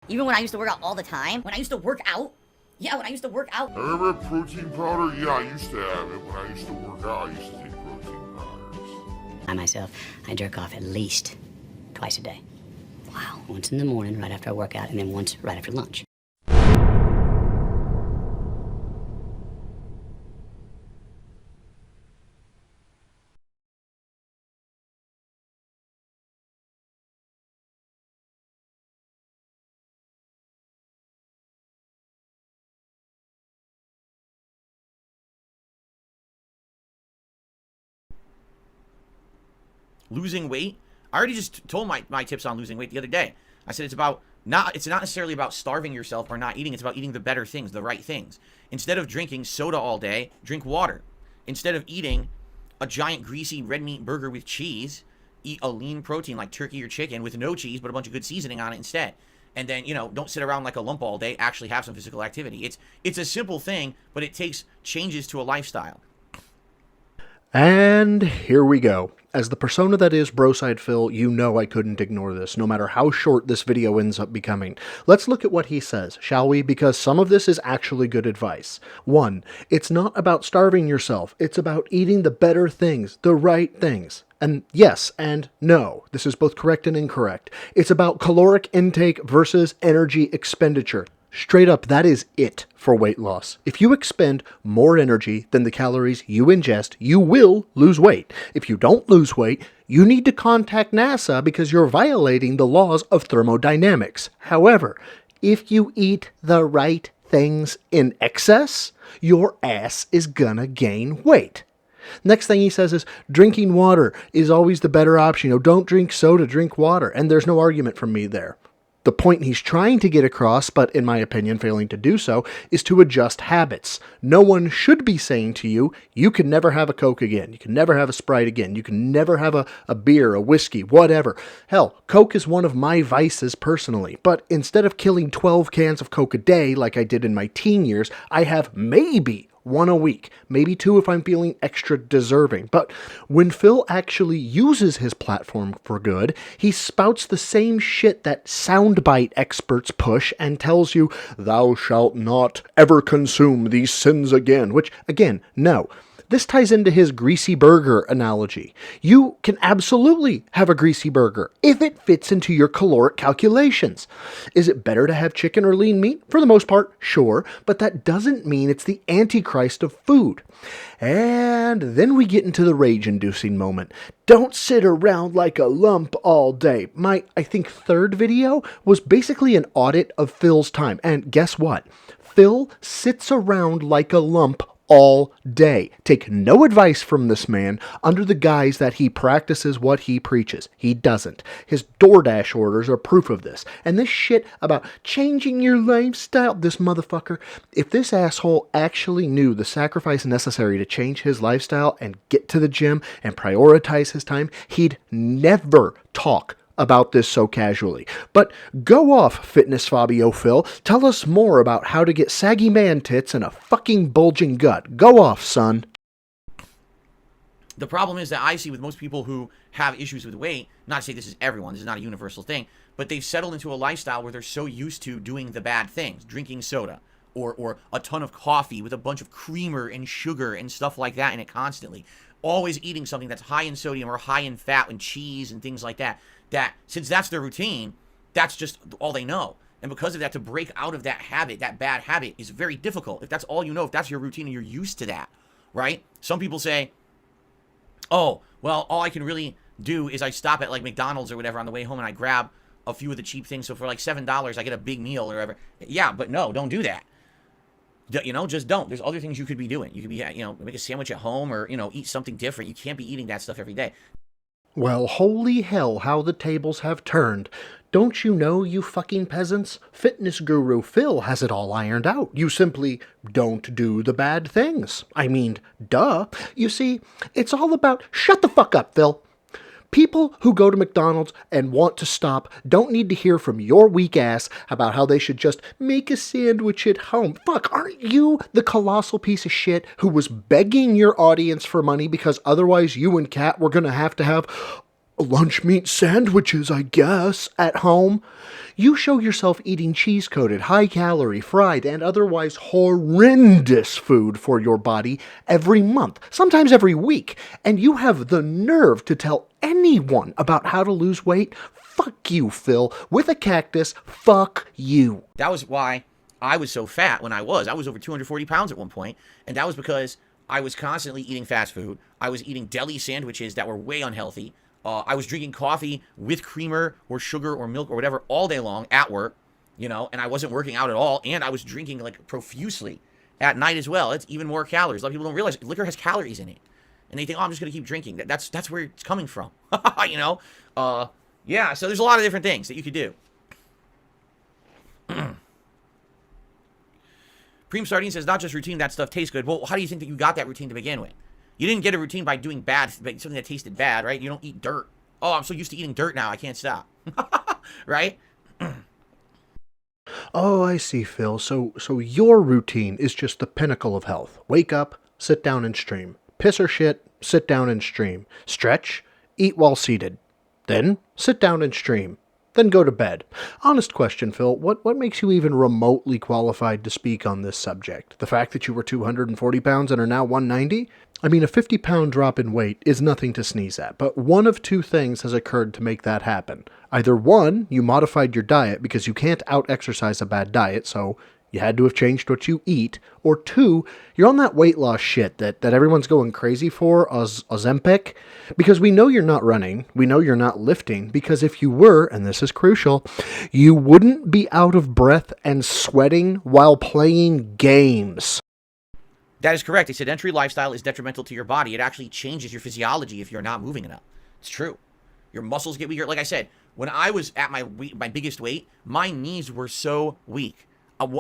Even when I used to work out all the time, when I used to work out, when I used to work out. I ever had protein powder? Yeah, I used to have it. When I used to work out, I used to take protein powders. I myself, I jerk off at least twice a day. Wow. Once in the morning, right after I work out, and then once right after lunch. Losing weight. I already just told my tips on losing weight the other day. I said it's not necessarily about starving yourself or not eating. It's about eating the better things, the right things. Instead of drinking soda all day, drink water. Instead of eating a giant greasy red meat burger with cheese, eat a lean protein like turkey or chicken with no cheese but a bunch of good seasoning on it instead. And then, don't sit around like a lump all day. Actually have some physical activity. It's a simple thing, but it takes changes to a lifestyle. And here we go. As the persona that is Broside Phil, you know I couldn't ignore this, no matter how short this video ends up becoming. Let's look at what he says, shall we? Because some of this is actually good advice. 1. It's not about starving yourself. It's about eating the better things, the right things. And yes and no. This is both correct and incorrect. It's about caloric intake versus energy expenditure. Straight up, that is it for weight loss. If you expend more energy than the calories you ingest, you will lose weight. If you don't lose weight, you need to contact NASA because you're violating the laws of thermodynamics. However, if you eat the right things in excess, your ass is gonna gain weight. Next thing he says is drinking water is always the better option. Don't drink soda, drink water. And there's no argument from me there. The point he's trying to get across, but in my opinion failing to do so, is to adjust habits. No one should be saying to you, you can never have a Coke again. You can never have a Sprite again. You can never have a beer, a whiskey, whatever. Hell, Coke is one of my vices personally. But instead of killing 12 cans of Coke a day like I did in my teen years, I have maybe 1 a week, maybe 2 if I'm feeling extra deserving. But when Phil actually uses his platform for good, he spouts the same shit that soundbite experts push and tells you, thou shalt not ever consume these sins again, which, again, no. This ties into his greasy burger analogy. You can absolutely have a greasy burger if it fits into your caloric calculations. Is it better to have chicken or lean meat? For the most part, sure, but that doesn't mean it's the antichrist of food. And then we get into the rage-inducing moment. Don't sit around like a lump all day. My, I think, 3rd video was basically an audit of Phil's time. And guess what? Phil sits around like a lump all day. Take no advice from this man under the guise that he practices what he preaches. He doesn't. His DoorDash orders are proof of this. And this shit about changing your lifestyle, this motherfucker, if this asshole actually knew the sacrifice necessary to change his lifestyle and get to the gym and prioritize his time, he'd never talk about this so casually. But go off, Fitness Fabio Phil. Tell us more about how to get saggy man tits and a fucking bulging gut. Go off, son. The problem is that I see with most people who have issues with weight, not to say this is everyone, this is not a universal thing, but they've settled into a lifestyle where they're so used to doing the bad things, drinking soda, or a ton of coffee with a bunch of creamer and sugar and stuff like that in it constantly. Always eating something that's high in sodium or high in fat and cheese and things like that. That, since that's their routine, that's just all they know. And because of that, to break out of that habit, that bad habit, is very difficult. If that's all you know, if that's your routine and you're used to that, right? Some people say, oh, well, all I can really do is I stop at like McDonald's or whatever on the way home and I grab a few of the cheap things. So for like $7, I get a big meal or whatever. Yeah, but no, don't do that. Just don't. There's other things you could be doing. You could be, make a sandwich at home or, eat something different. You can't be eating that stuff every day. Well, holy hell, how the tables have turned. Don't you know, you fucking peasants? Fitness guru Phil has it all ironed out. You simply don't do the bad things. I mean, duh. You see, it's all about... Shut the fuck up, Phil. People who go to McDonald's and want to stop don't need to hear from your weak ass about how they should just make a sandwich at home. Fuck, aren't you the colossal piece of shit who was begging your audience for money because otherwise you and Kat were going to have lunch meat sandwiches, I guess, at home. You show yourself eating cheese-coated, high-calorie, fried, and otherwise horrendous food for your body every month, sometimes every week, and you have the nerve to tell anyone about how to lose weight? Fuck you, Phil. With a cactus, fuck you. That was why I was so fat when I was over 240 pounds at one point, and that was because I was constantly eating fast food. I was eating deli sandwiches that were way unhealthy. I was drinking coffee with creamer or sugar or milk or whatever all day long at work, you know, and I wasn't working out at all, and I was drinking like profusely at night as well. It's even more calories. A lot of people don't realize liquor has calories in it, and they think, oh, I'm just gonna keep drinking. That's where it's coming from, you know. Yeah. So there's a lot of different things that you could do. Preem Sardine says, not just routine, that stuff tastes good. Well, how do you think that you got that routine to begin with? You didn't get a routine by doing bad, something that tasted bad, right? You don't eat dirt. Oh, I'm so used to eating dirt now, I can't stop. Right? Oh, I see, Phil. So your routine is just the pinnacle of health. Wake up, sit down and stream. Piss or shit, sit down and stream. Stretch, eat while seated. Then sit down and stream. Then go to bed. Honest question, Phil. What makes you even remotely qualified to speak on this subject? The fact that you were 240 pounds and are now 190? I mean, a 50-pound drop in weight is nothing to sneeze at, but one of two things has occurred to make that happen. Either one, you modified your diet because you can't out-exercise a bad diet, so you had to have changed what you eat, or two, you're on that weight loss shit that everyone's going crazy for, Ozempic, because we know you're not running, we know you're not lifting, because if you were, and this is crucial, you wouldn't be out of breath and sweating while playing games. That is correct. A sedentary lifestyle is detrimental to your body. It actually changes your physiology if you're not moving enough. It's true. Your muscles get weaker. Like I said, when I was at my biggest weight, my knees were so weak.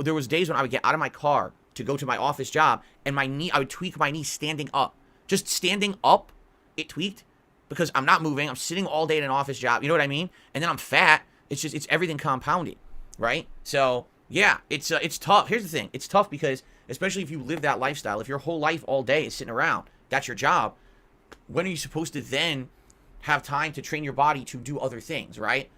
There was days when I would get out of my car to go to my office job, and I would tweak my knee standing up. Just standing up, it tweaked because I'm not moving. I'm sitting all day in an office job. You know what I mean? And then I'm fat. It's everything compounded, right? So yeah, it's tough. Here's the thing. It's tough because especially if you live that lifestyle, if your whole life all day is sitting around, that's your job. When are you supposed to then have time to train your body to do other things, right?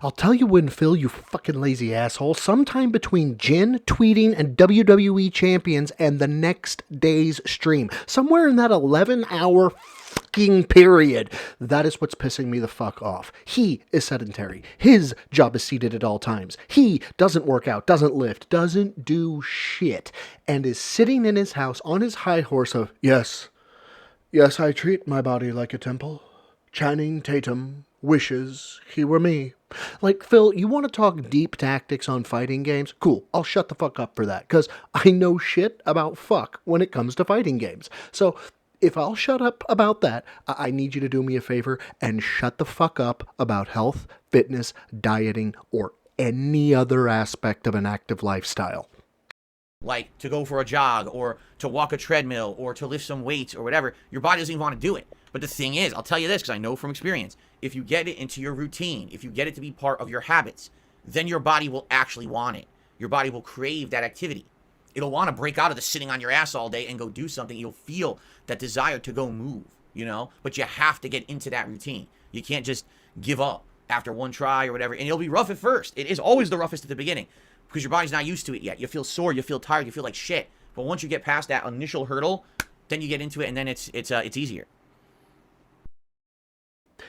I'll tell you when, Phil, you fucking lazy asshole. Sometime between gin, tweeting, and WWE champions and the next day's stream. Somewhere in that 11-hour fucking period. That is what's pissing me the fuck off. He is sedentary. His job is seated at all times. He doesn't work out, doesn't lift, doesn't do shit, and is sitting in his house on his high horse of, yes, I treat my body like a temple. Channing Tatum wishes he were me. Like, Phil, you want to talk deep tactics on fighting games? Cool, I'll shut the fuck up for that, because I know shit about fuck when it comes to fighting games. So, if I'll shut up about that, I need you to do me a favor and shut the fuck up about health, fitness, dieting, or any other aspect of an active lifestyle. Like to go for a jog or to walk a treadmill or to lift some weights or whatever, your body doesn't even want to do it. But the thing is, I'll tell you this because I know from experience, if you get it into your routine, if you get it to be part of your habits, then your body will actually want it. Your body will crave that activity. It'll want to break out of the sitting on your ass all day and go do something. You'll feel that desire to go move, you know? But you have to get into that routine. You can't just give up after one try or whatever. And it'll be rough at first. It is always the roughest at the beginning because your body's not used to it yet. You feel sore, you feel tired, you feel like shit. But once you get past that initial hurdle, then you get into it and then it's easier.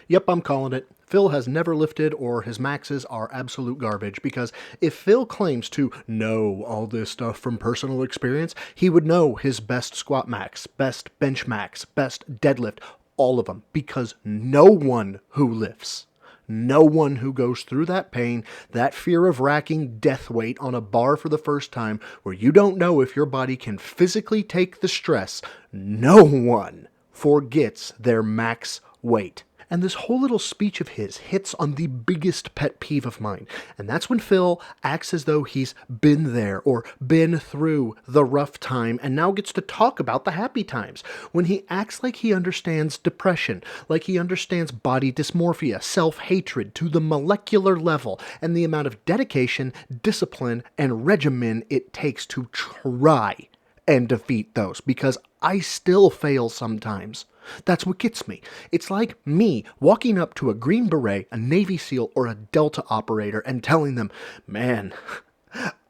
Yep, I'm calling it. Phil has never lifted, or his maxes are absolute garbage, because if Phil claims to know all this stuff from personal experience, he would know his best squat max, best bench max, best deadlift, all of them, because no one who lifts, no one who goes through that pain, that fear of racking death weight on a bar for the first time, where you don't know if your body can physically take the stress, no one forgets their max weight. And this whole little speech of his hits on the biggest pet peeve of mine. And that's when Phil acts as though he's been there or been through the rough time and now gets to talk about the happy times. When he acts like he understands depression, like he understands body dysmorphia, self-hatred to the molecular level, and the amount of dedication, discipline, and regimen it takes to try and defeat those. Because I still fail sometimes. That's what gets me. It's like me walking up to a Green Beret, a Navy SEAL, or a Delta operator and telling them, man,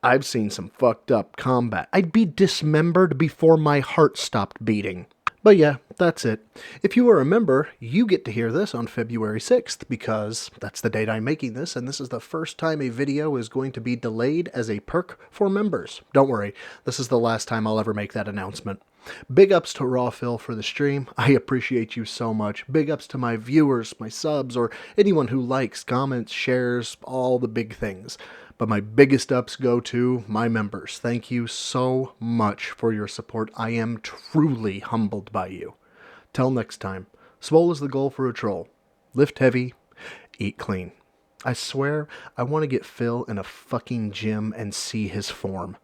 I've seen some fucked up combat. I'd be dismembered before my heart stopped beating. But yeah, that's it. If you are a member, you get to hear this on February 6th, because that's the date I'm making this, and this is the first time a video is going to be delayed as a perk for members. Don't worry, this is the last time I'll ever make that announcement. Big ups to RawPhil for the stream. I appreciate you so much. Big ups to my viewers, my subs, or anyone who likes, comments, shares, all the big things. But my biggest ups go to my members. Thank you so much for your support. I am truly humbled by you. Till next time, swole is the goal for a troll. Lift heavy, eat clean. I swear, I want to get Phil in a fucking gym and see his form.